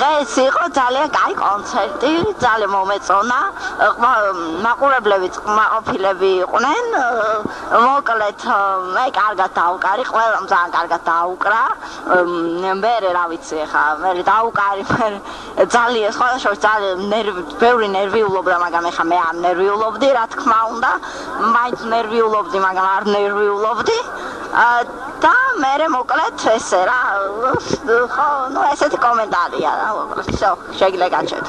ეს იყო ძალიან კაი კონცერტი, ძალიან მომეწონა. მაყურებლებიც ყმაყოფილები იყვნენ. მოკლედ მე კარგად დავუკარი, ყველამ ძალიან კარგად დაუკრა. მე რა ვიცი ხა, მე დაუკარი, მე ძალიან სხვადასხვა ძალიან ბევრი ნერვიულობდა, მაგრამ ეხა მე არ ნერვიულობდი, რა თქმა უნდა. მაინც ნერვიულობდი, მაგრამ არ ნერვიულობდი. და მე მოკლედ ესე რა, ხო, ну ესეთი კომენტარია რა, მოკლედ, всё, შეგიძლია გაჩვენოთ.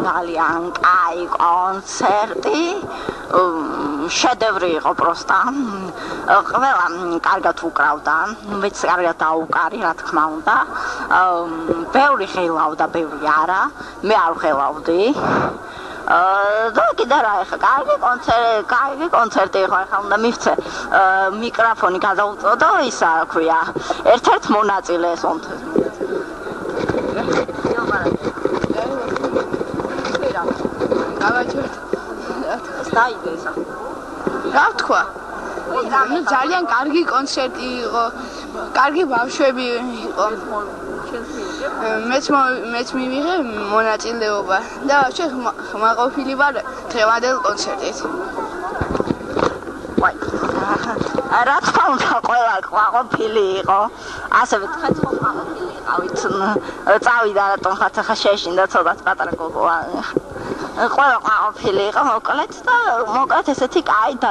ძალიან კაი კონცერტი, შედევრი იყო პროსტა. ყველა კარგად უკრავდა, მეც კარგად დაუკარი, რა თქმა უნდა. ბევრი ხელავდა, ბევრი არა, მე არ ხელავდი. და კიდე რა ეხა კარგი კონცერტი იყო, ეხა უნდა მივცე მიკროფონი გადავუწოდო ისა რა ქვია ერთ-ერთ მონაწილეს რა თქვა? ძალიან კარგი კონცერტი იყო, კარგი ბავშვები იყო. მეც მივიღე მონაწილეობა და ხმაყოფილი ვარ დღევანდელ კონცერტით. რა თქმა უნდა ყველა ხმაყოფილი იყო, ასევე თხეთ ხმაყოფილი იყავით. წავიდა რატომ ხა შეშინდა ცოტა პატარა გოგოა. ყველა ხმაყოფილი იყო მოკლედ და მოკლედ ესეთი კაი და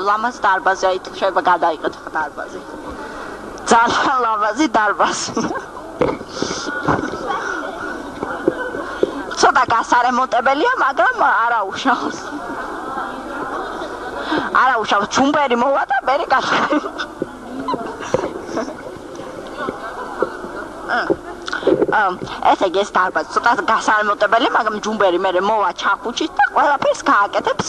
ლამაზ დარბაზი, აი შეიძლება გადაიყეთ ხა დარბაზი. ძალიან ლამაზი დარბაზი. ცოტა გასარემონტებელია, მაგრამ არაუშავს. არაუშავს, ჯუმბერი მოვა და მე გასარემონტ. ესე იგი ეს დარბაზი ცოტა გასარემონტებელი, მაგრამ ჯუმბერი მე მოვა ჩახუჩით და ყველაფერს გააკეთებს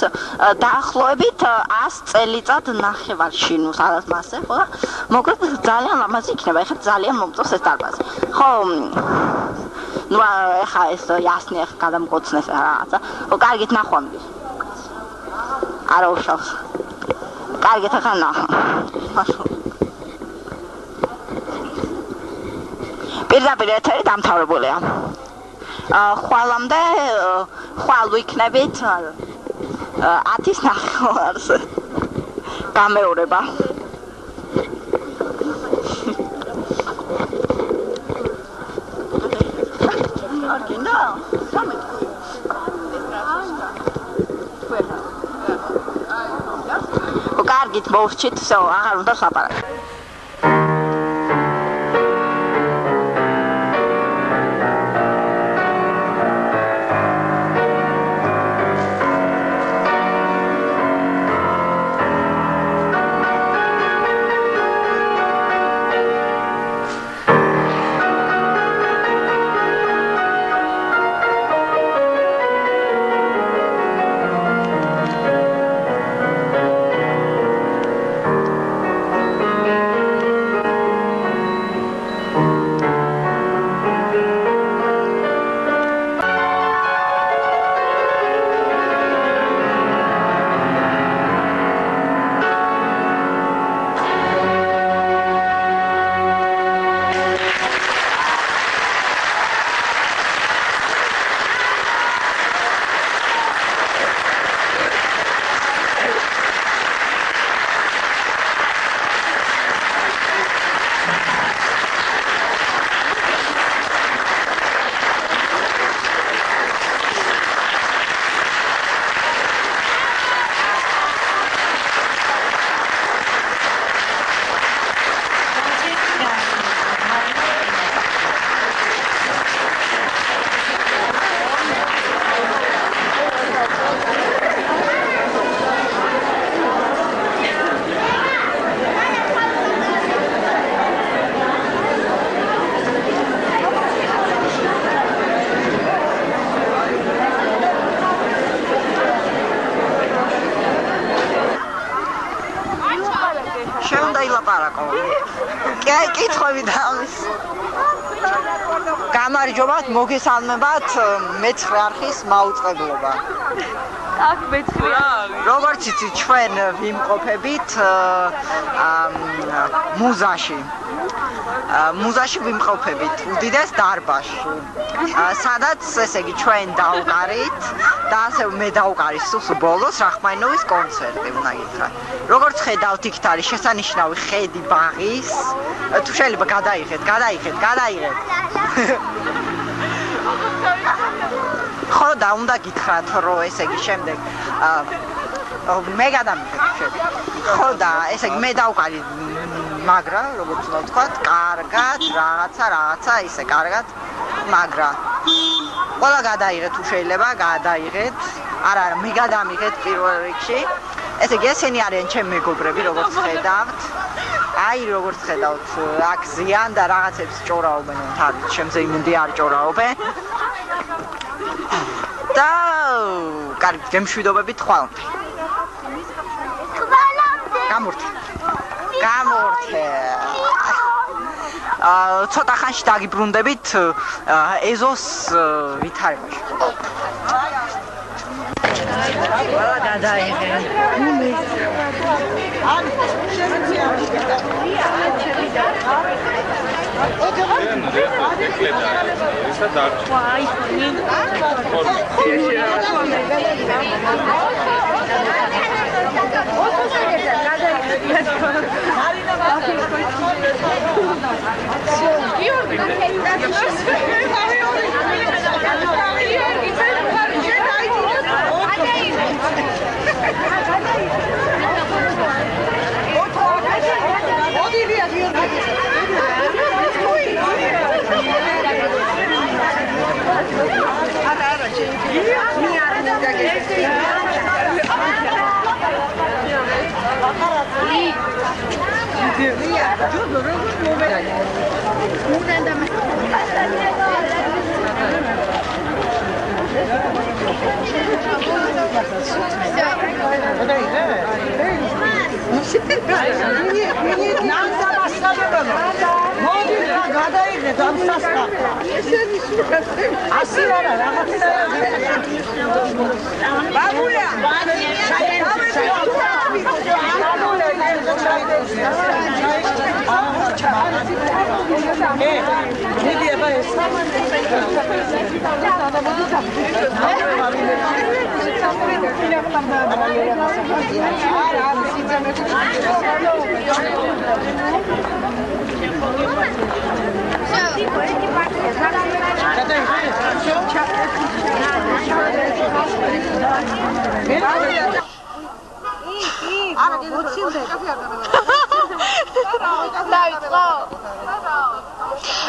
დაახლოებით 100 წელიწად ნახევარში, ნუ სადაც მასე, ხო და მოკლედ ძალიან ლამაზი იქნება, ეხლა ძალიან მომწონს ეს დარბაზი. ხო, ნუ ეხა ეს იასნი ეხა გადამკოცნეს რაღაცა. ხო, კარგით ნახვამდი. არა უშავს. კარგით ახლა ნახო. პირდაპირ ეთერი დამთავრებულია. ხვალამდე ხვალ ვიქნებით 10-ის ნახევარს. გამეორება. არკინდა? კარგით მოვჭით, всё, აღარ უნდა ლაპარაკი. კითხვები და ამის გამარჯობათ, მოგესალმებათ მე-9 არხის მაუწყებლობა. აქ მე-9 როგორც იცი, ჩვენ ვიმყოფებით მუზაში. მუზაში ვიმყოფებით უდიდეს დარბაზში. სადაც ესე იგი ჩვენ დავყარით და ასე მე დავყარი სულ ბოლოს რახმაინოვის კონცერტი უნდა გითხრათ. როგორც ხედავთ იქ არის შესანიშნავი ხედი ბაღის. თუ შეიძლება გადაიღეთ. ხო და უნდა გითხრათ რომ ესე იგი შემდეგ მე გადამიხეთ. ხო და ესე იგი მე დავყარი მაგრა როგორც უნდა ვთქვათ, კარგად, რაღაცა ისე კარგად, მაგრა ყველა გადაიღეთ თუ შეიძლება გადაიღეთ. არა, მე გადამიღეთ პირველ რიგში. ესე იგი ესენი არიან ჩემი მეგობრები, როგორც ხედავთ. აი, როგორც ხედავთ, აქ ზიან და რაღაცებს ჭორაობენ, თავის ჩემზე იმუნდი არ ჭორაობენ. და კარგი, გემშვიდობებით ხვალამდე. გამორთე. ცოტა ხანში დაგიბრუნდებით ეზოს ვითარებაში. ყველა გადაიღეთ.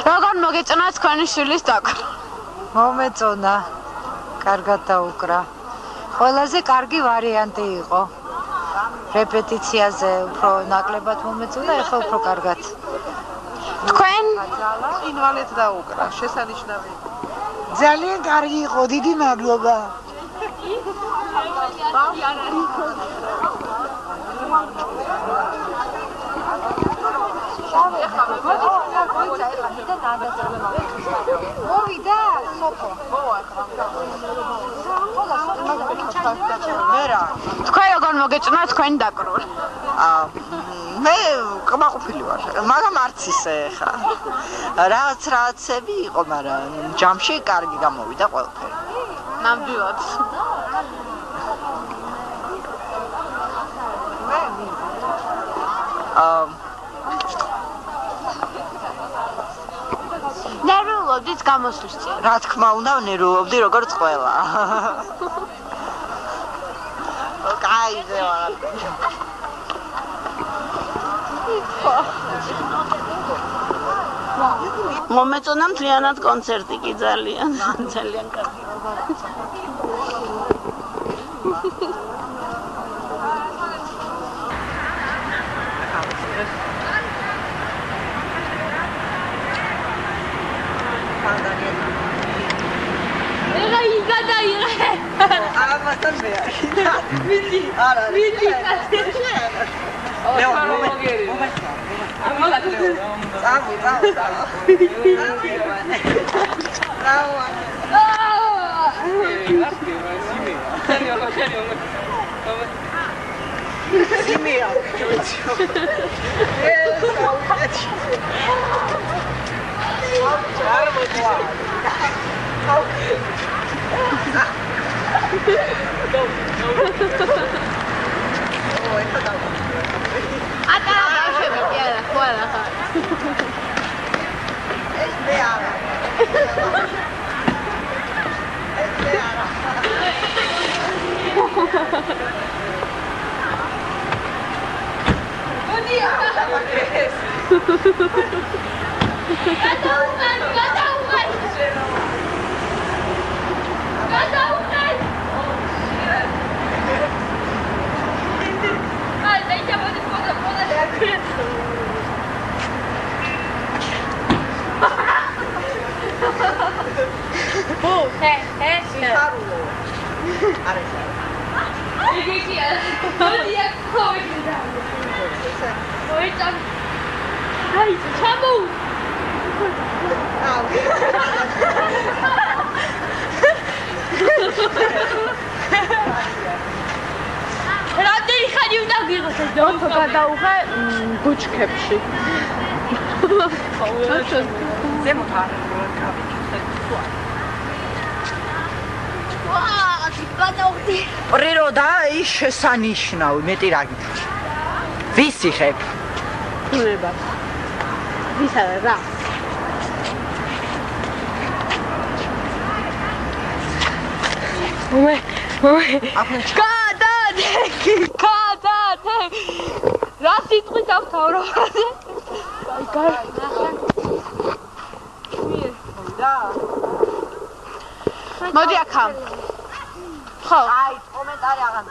როგორ მოგეწონა თქვენი შვილის დაკვრა? მომეწონა. კარგად დაუკრა. ყველაზე კარგი ვარიანტი იყო. რეპეტიციაზე უფრო ნაკლებად მომეწონა, ეხლა უფრო კარგად. თქვენ ინვალეთ დაუკრა, შესანიშნავი. ძალიან კარგი იყო, დიდი მადლობა. თქვენ როგორ მოგეწონა თქვენი დაკვრა? მე კმაყოფილი ვარ, მაგრამ არც ისე ხა. რაღაცები იყო, მაგრამ ჯამში კარგი გამოვიდა ყველაფერი. ნამდვილად. ნერვიულობდით გამოსვლის წინ? რა თქმა უნდა, ნერვიულობდი როგორც ყველა. კაიზე ვარ. მომეწონა მთლიანად კონცერტი კი ძალიან კარგი. ამასთან მე არ. მიდი. არა. მიდი. ლეო, მომენტ. ამაგად ლეო. წავი. Simia. რამდენი ხანი უნდა გიღოს ეს დონთო გადაუღე ბუჩქებში. ზემოთ არ პრიროდა ის შესანიშნავი, მეტი რა გითხრა. ვის იხებ? უნება. ვისა რა? გადადე! რა სიტყვით ავთავრობაზე? მოდი აქა. ხო. აი, კომენტარი აღარ.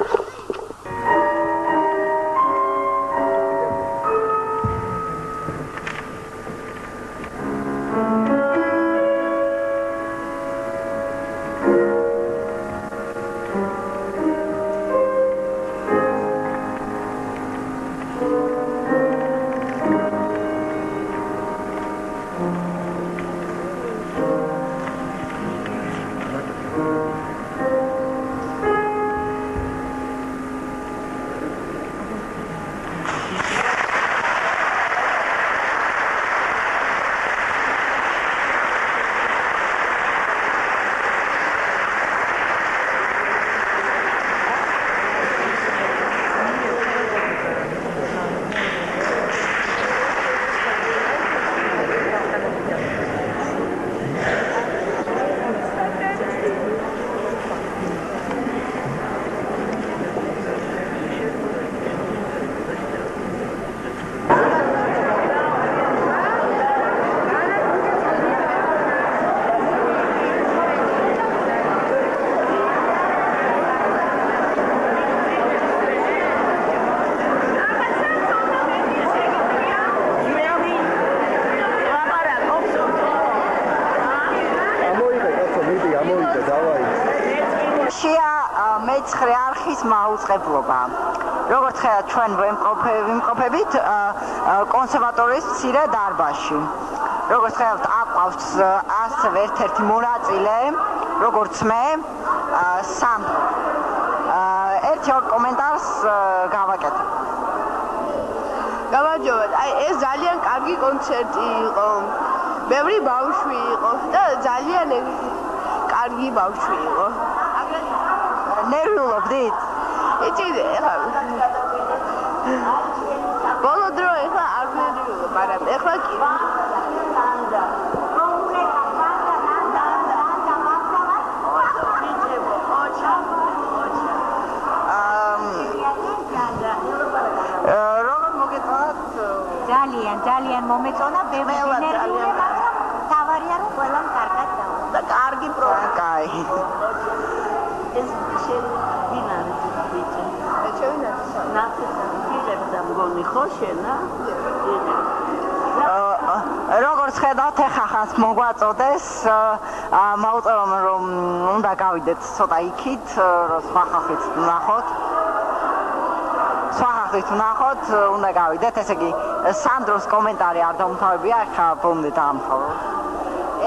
მეცხრე არხის მაუწყებლობა. როგორც ხედავთ, ჩვენ ვიმყოფებით კონსერვატორიის მცირე დარბაზში. როგორც ხედავთ, აყვავს ასევე ერთ-ერთი მონაწილე, როგორც მე, სანდრო. ერთ-ორ კომენტარს გავაკეთებ. გამარჯობათ. აი ეს ძალიან კარგი კონცერტი იყო. ბევრი ბავშვი იყო და ძალიან კარგი ბავშვი იყო. ნერვიულობდით? იცით, ეხლა ბოლო დრო ეხლა არ ნერვიულობ, მაგრამ ეხლა კი. როგორ მოგეწონათ? ძალიან მომეწონა, ბევრი ნერვიულობა. თავარია რომ ყველამ კარგად დავა. და კარგი პროექტი. ეს დინარი ვიცი. როგორც ხედავთ, ეხა ხანს მოგვაწოდეს, მოვუწევ რომ უნდა გავიდეთ ცოტა იქით, რომ სხვა ხალხიც ვნახოთ, უნდა გავიდეთ, ესე იგი სანდროს კომენტარი არ დამთავრებია, ახლა ბოლომდე დაამთავრო.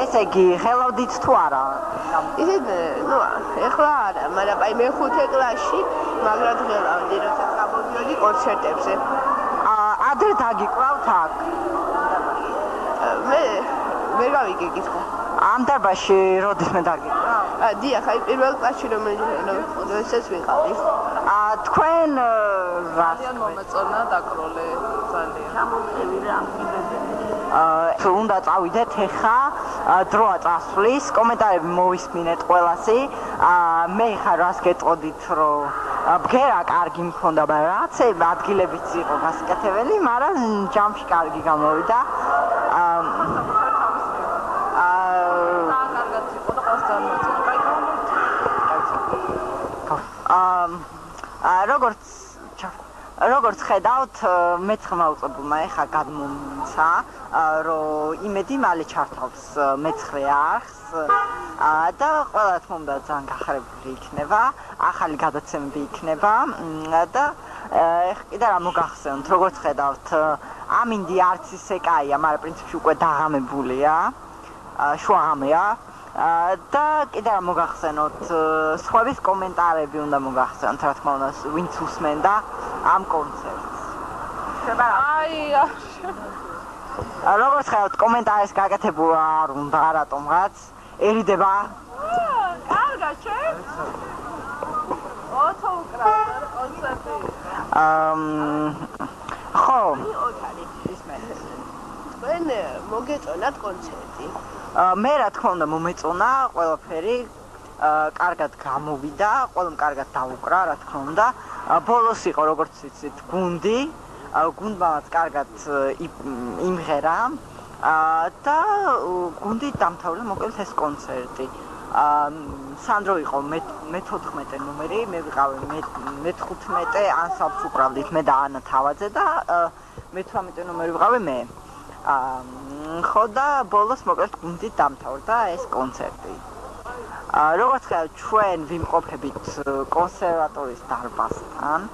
ესე იგი, ხელავდით თუ არა? ისეთ, ნუ, ეხლა არა, მაგრამ აი მე 5 კლასში მაგრად ხელავდი, როცა გამოდიოდი კონცერტებზე. ადრე დაგიკვლავთ აქ? მე ვერ გავიგეკითხა. ამ დარბაზში როდის მე დაგიკრა? დიახ, აი პირველ კლასში რომ ესეც ვიყავი. თქვენ რას მომეწონა დაკროლე ძალიან. ჩამოწევი რა. უნდა წავიდეთ ეხა დროა წასვლის კომენტარები მოვისმინეთ ყველასი მე ხარ რას გეტყოდით რომ ბგერა კარგი მქონდა მაგრამ რაც ადგილებიც იყო გასაკეთებელი მაგრამ ჯამში კარგი გამოვიდა როგორც ხედავთ მეცხრე უწყებულმა ეხა გადმომცა რომ იმედი მალე ჩართავს მეცხრე არხს და ყველა თქმა უნდა ძალიან გახარებული იქნება ახალი გადაცემები იქნება და კიდე რა მოგახსენოთ როგორც ხედავთ ამინდი არც ისე კაია მაგრამ პრინციპში უკვე დაღამებულია შუაღამეა და კიდე რა მოგახსენოთ სხვების კომენტარები უნდა მოგახსენოთ რა თქმა უნდა ვინც უსმენდა ამ კონცერტს როგორც ხედავთ კომენტარის გაკეთებულა არ უნდა რატომღაც ერიდება კარგად შენ ოთო უკრა კონცერტი ხო თქვენ მოგეწონათ კონცერტი მე რა თქმა უნდა მომეწონა ყველაფერი კარგად გამოვიდა ყველამ კარგად დაუკრა რა თქმა უნდა ბოლოს იყო როგორც იცით გუნდი გუნდმაც კარგად იმღერა და გუნდი დამთავრდა მოკლედ ეს კონცერტი სანდრო იყო მე-14 ნომერი მე ვიყავი მე-15 ანსამბლს უკრავდით მე და ანა თავაძე და მე-18 ნომერი ვიყავი მე ხო და ბოლოს მოკლედ გუნდი დამთავრდა ეს კონცერტი როგორც ხედავთ ჩვენ ვიმყოფებით კონსერვატორიის დარბაზთან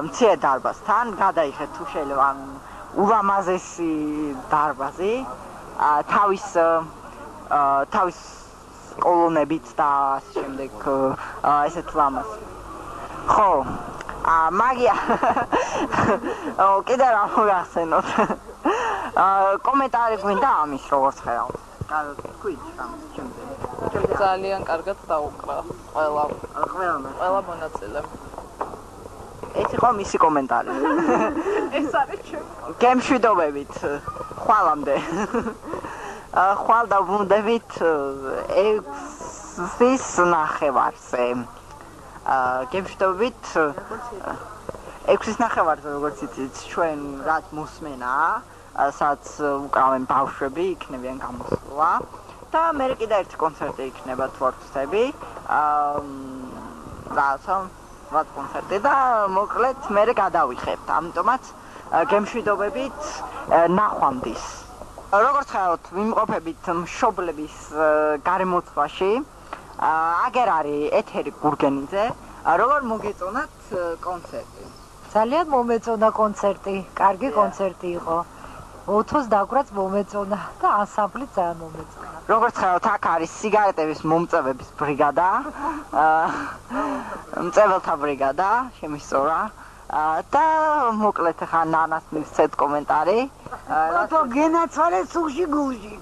მცირე დარბაზთან გადაიხეთ თუ შეიძლება ულამაზესი დარბაზი თავის კოლონებით და ასე შემდეგ ესეთ ლამაზ ხო მაგია კიდე რა მოგახსენოთ კომენტარი გვინდა ამის როგორც ხედავთ თქვით ამის შემდეგ ძალიან კარგად დაუკრა ყველა მონაწილემ ეს იყო მისი კომენტარი ეს არის ჩემი გემშვიდობებით ხვალამდე ხვალ დავუნდებით 6-ის ნახევარზე გემშვიდობებით 6-ის ნახევარზე როგორც იცით ჩვენ რაც მოსმენა სადაც უკრავენ ბავშვები იქნებიან გამოსვლა და მე კიდე ერთი კონცერტი იქნება თუ არ ვცდები რაც კონცერტი და მოკლედ მე გადავიხებთ ამიტომაც გემშვიდობებით ნახვამდის როგორც ხედავთ ვიმყოფებით მშობლების გარემოცვაში აგერ არის ეთერი გურგენიძე როგორ მოგეწონათ კონცერტი ძალიან მომეწონა კონცერტი კარგი კონცერტი იყო ოთოს დაგვრაც მომეწონა და ანსამბლიც ძალიან მომეწონა როგორც ხედავთ აქ არის სიგარეტების მომწევების ბრიგადა მწებელთა ბრიგადა შემისწორა და მოკლედ ხა ნანას მივცეთ კომენტარი ოთო გენაცვალე სუში გუში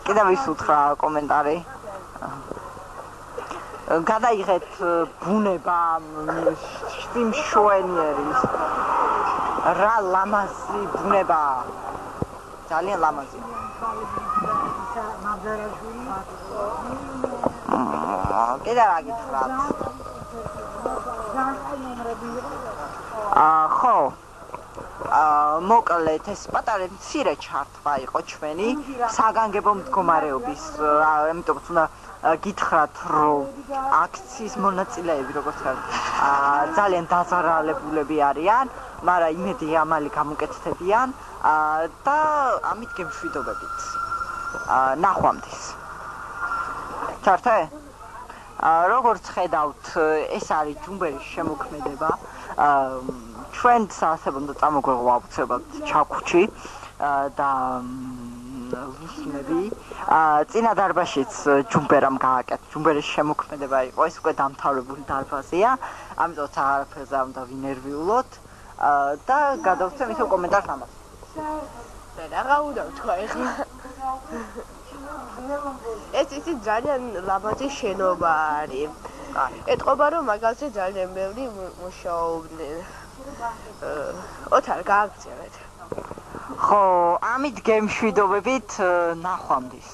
კიდე ვის უთხრა კომენტარი გადაიღეთ ბუნება შიმშვენიერის რა ლამაზი ბუნება ძალიან ლამაზი კიდე რა გითხრათ ხო მოკლედ ეს პატარა მცირე ჩართვა იყო ჩვენი საგანგებო მდგომარეობის ამიტომ უნდა გითხრათ რომ აქციის მონაწილეები როგორც ძალიან დაზარალებულები არიან მაგრამ იმედი ამალი გამოკეთდებიან და ამით გემშვიდობებით ნახვამდის ჩართე როგორც ხედავთ ეს არის ჯუმბერის შემოქმედება ჩვენც ასე უნდა წამოგვეღო აუცილებლად ჩაქუჩი და ლუსმები წინა დარბაზშიც ჯუმბერამ გააკეთა ჯუმბერის შემოქმედება იყო ეს უკვე დამთავრებული დარბაზია ამიტომ აღარაფერზე არ უნდა ვინერვიულოთ და გადავცემ ისევ კომენტარს ამას რა უნდა ვთქვა ეხლა ეს ისი ძალიან ლამაზი შენობა არის ეთყობა რომ მაგალითად ძალიან ბევრი მუშაობდნენ ოთარ გააგრძელეთ ხო ამით გემშვიდობებით ნახვამდის